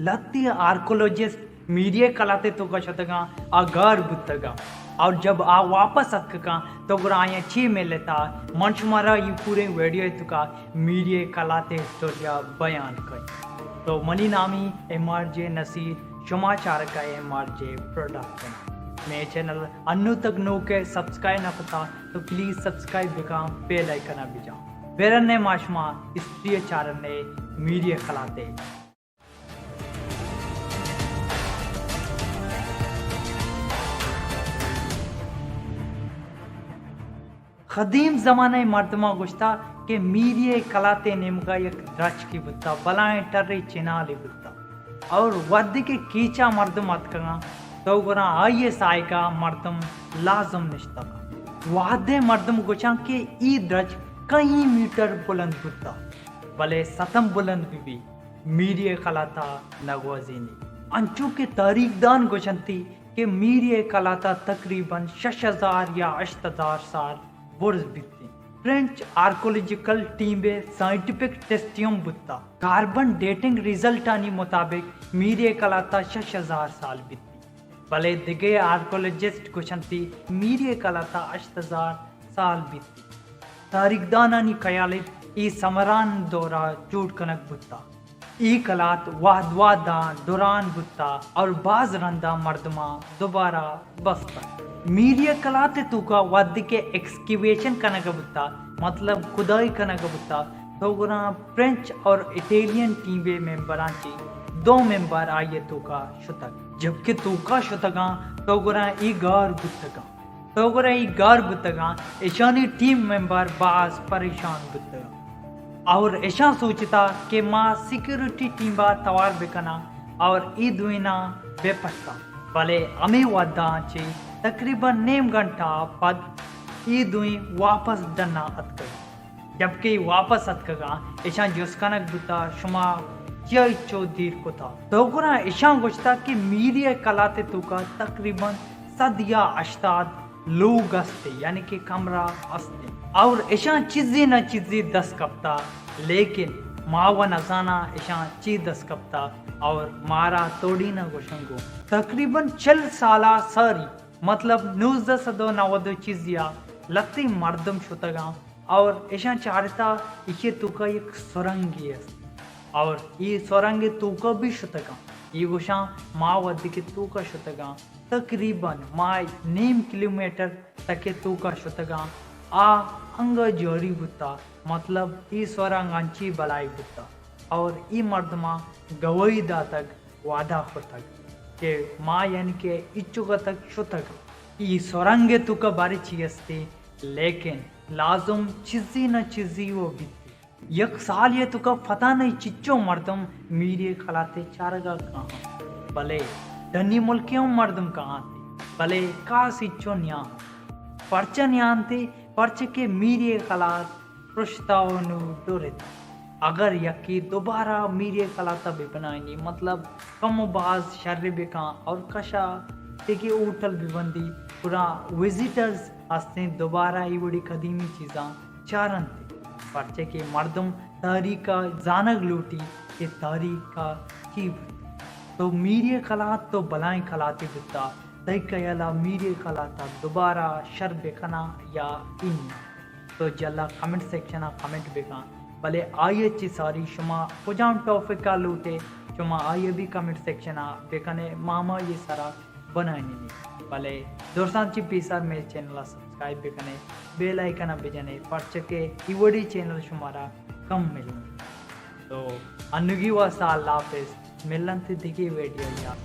लत्ती archaeologist media कलाते तो का शतगा अगर बुतगा और जब आ वापस अतका तो गुराया ची में लेता मंच मारा ये पूरे वीडियो तुका मीडिया कलाते स्टोरिया बयान कर तो मनी नामी MRJ नसीर समाचार का MRJ प्रोडक्शन मेरे चैनल अन्नु तक नो के सब्सक्राइब ना पता तो प्लीज सब्सक्राइब बिका बेल आइकन भी जाओ बेरने माशमा स्त्रीय चारण ने मीडिया कलाते कदीम ज़माने मर्दमा गुश्ता के मीडिया कलाते नेमका एक द्रच की बुत्ता बलाएं टर्री चिनाली बुत्ता और वद्दी के कीचा मर्दम अतकगा तो गुना आइए साइका मर्दम लाजम निश्ता वादे मर्दम गुचा के ई द्रच कई मीटर बुलंद बुत्ता भले सतम बुलंद भी मीडिया कलाता नगवाजीनी अंचू के तारीख दान गुचंती के मीडिया कलाता तकरीबन 6000 या 8000 साल बुर्ज बिकती फ्रेंच आर्कोलॉजिकल टीम बे साइंटिफिक टेस्टियम बुत्ता कार्बन डेटिंग रिजल्ट आनी मुताबिक मीडिया कलाता 6000 साल बिकती भले दिगे आर्कोलॉजिस्ट कुशंती मीडिया कलाता 8000 साल बिकती तारीख दानानी कयाले ई समरान दौरा चूट कनक बुत्ता ई कलात वादवादा दुरान बुत्ता और बाज रंदा मर्दमा दोबारा बस्ता मीडिया कलाते तुका वाद्य के एक्सकिवेशन कनक बुत्ता मतलब खुदाई कनक बुत्ता तो गुना फ्रेंच और इटालियन टीम मेंबर ची 2 मेंबर आइए तुका शुतक जबकि तुका शुतगा तो गुना ई गार बुत्तगा तो गुना ई गार बुत्तगा ईशानी टीम मेंबर बाज परेशान बुत्तगा और ऐसा सोचता कि माँ सिक्योरिटी टीम बा तवार बेकना और ई दुइना बेपत्ता भले अमे वादा चे तकरीबन नेम घंटा पद ई दुई वापस डना अतक जबकि वापस अतकगा ऐसा जोस्कनक बुता शुमा चय चौधीर को था तो गुना ऐसा गुस्ता कि मीडिया कलाते तुका तकरीबन 7 या 8 लोग अस्ते यानी कि कमरा अस्ते और ऐसा चीज़ी न चीज़ी 10 कप्ता लेकिन मावा नजाना ऐसा ची 10 कप्ता और मारा तोड़ी न गोशंगो तकरीबन 6 साला सारी मतलब 1990 चीज़िया लत्ती मर्दम शुतगा और ऐसा चारता इसे तुका एक सुरंगी है और ये सुरंगी तुका भी शुतगा ये गुशा मावद के तुका शुतगा तकरीबन माय नेम किलोमीटर तक तुका शुतगा आ अंग जोरी बुत्ता मतलब ई स्वरंगांची बलाई बुत्ता और ई मर्दमा गवईदा तक वादा होतक के माँ यानी के इच्छुक तक शुतक ई स्वरंगे तुका बारी चीजते लेकिन लाजुम चिजी न चिजी वो बीती यक साल ये तुका पता नहीं चिच्चो मर्दम मीडिया खलाते चारगा कहाँ भले धनी मुल्कियों मर्दम कहाँ थे भले का सिच्चो न्या पर्चा न्यान थे पर्चे के मीडिया खलात प्रस्तावनु डोरे था अगर यकी दोबारा मीडिया कलाता भी बनाएंगे मतलब कम बाज शर्रे बेका और कशा देखिए होटल भी बंदी पूरा विजिटर्स हंसते दोबारा ये बड़ी कदीमी चीज़ा चारन थे पर्चे के मर्दम तारीका जानक लूटी के तारीका की तो मीडिया कलात तो बलाएं खलाती बिता तय कयाला मीडिया कलाता दोबारा शर बेखना या इन तो जल्ला कमेंट सेक्शन कमेंट बेका भले आइए ची सारी शुमा पुजाम टॉपिक का लूटे शुमा आइए भी कमेंट सेक्शन बेकने मामा ये सारा बनाने भले दोस्तांची पीसर मेरे चैनल सब्सक्राइब बेकने बेल आइकन बेजने पर्चके इवड़ी चैनल शुमारा कम मिलने तो अनुगी व साल लाफिस मिलन थी दिखी वीडियो या